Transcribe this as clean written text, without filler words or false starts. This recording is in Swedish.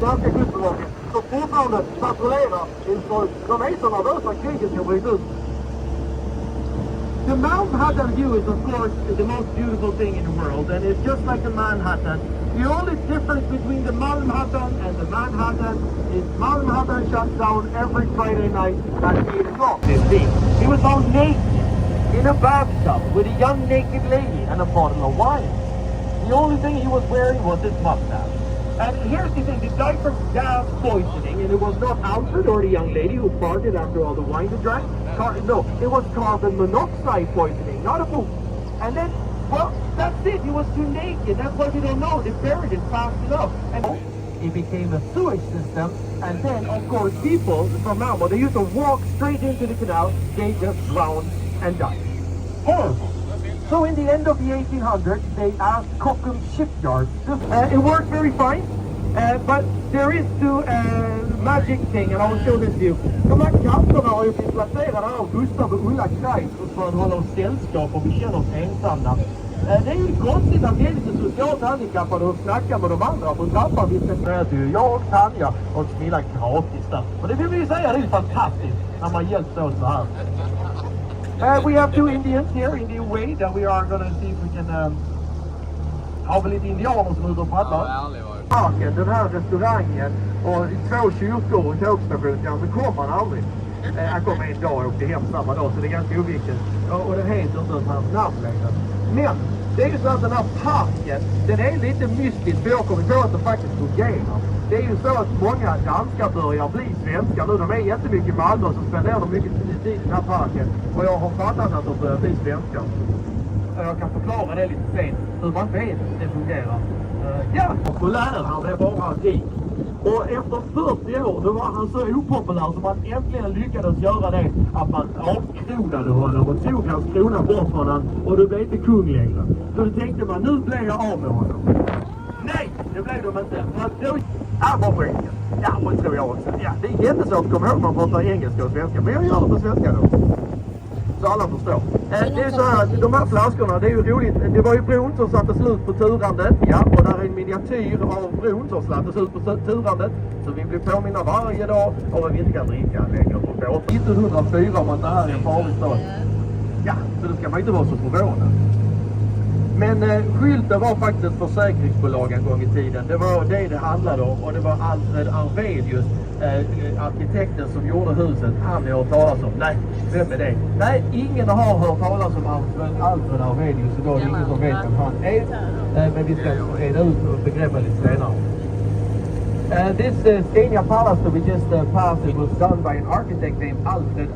Svenska kustbevakningen som fortfarande patrullerar inför de är så nervösa att kriget ska bryta ut. The Manhattan view is, of course, the most beautiful thing in the world, and it's just like the Manhattan. The only difference between the Manhattan and the Manhattan is Manhattan shuts down every Friday night at 8 o'clock. He was found naked in a bathtub with a young naked lady and a bottle of wine. The only thing he was wearing was his mustache. And here's the thing, the died from gas poisoning, and it was not Alfred or the young lady who farted after all the wine he drank. No, it was carbon monoxide poisoning, not a poop. And then, well, that's it, he was too naked, that's why we don't know, they buried it fast enough. And it became a sewage system, and then, of course, people from Malmo, they used to walk straight into the canal, they just drowned and died. Horrible. So in the end of the 1800s, they asked Kockums shipyard. It worked very fine, but there is still a magic thing, and I will show this to you. De här kassorna har ju blivit placerade av Gustav och Ulla Kreis för att hålla oss sällskap och vi känner oss ensamma. Det är ju konstigt att det är lite socialt handikappade och snackar med de andra på trappan. Vi ska säga till jag, Tanja och Smilla gratis där. Och det vill vi ju säga, det är ju fantastiskt när man hjälps åt så här. We have two Indians here in the way that we are going to see if we can ha väl lite indianer som är ute och pratar. Parken, den här restaurangen och 2 kyrkor och tågstationen, så kommer man aldrig. Han kom en dag och åkte hem samma dag, så det är ganska oviktigt. Och det heter inte ens hans namn längre. Men det är ju så att den här parken, den är lite mystisk, för jag kommer på att den faktiskt fungerar. Det är ju så att många danskar börjar bli svenskar nu. De är jättemycket i Malmö, så spenderar de mycket tid i den här parken. Och jag har fattat att de börjar bli svenskar. Jag kan förklara det lite sen, hur man vet det fungerar. Ja, och läraren är bara rik. Och efter 40 år, då var han så opopulär som man äntligen lyckades göra det att man avkronade honom och tog hans krona bort från honom och du blev inte kung längre. Så då tänkte man, nu blir jag av med honom. Nej, det blev de inte. Han var skänken. Ja, det tror jag också. Ja, det är jättesvårt att komma ihåg man pratar engelska och svenska, men jag gör det på svenska då. Så alla förstår. Det är så här att de här flaskorna, det är ju roligt. Det var ju bron som satte slut på turandet. Ja, och där är en miniatyr av bron som satte slut på turandet. Så vi blir påminna varje dag om att vi inte kan dricka längre på båt. 1904 om att det här är en farlig stad. Ja, så det ska man inte vara så förvånad. Men skylten var faktiskt ett försäkringsbolag en gång i tiden. Det var det handlade om. Och det var Alfred Arvedius, arkitekten som gjorde huset. Han har hört talas om. Nej, vem är det? Nej, ingen har hört talas om Alfred Arvedius. Så då är det ingen som vet vem han är. Men vi ska reda ut begreppet lite senare. This Scania Palace that we just passed, it was done by an architect named Alfred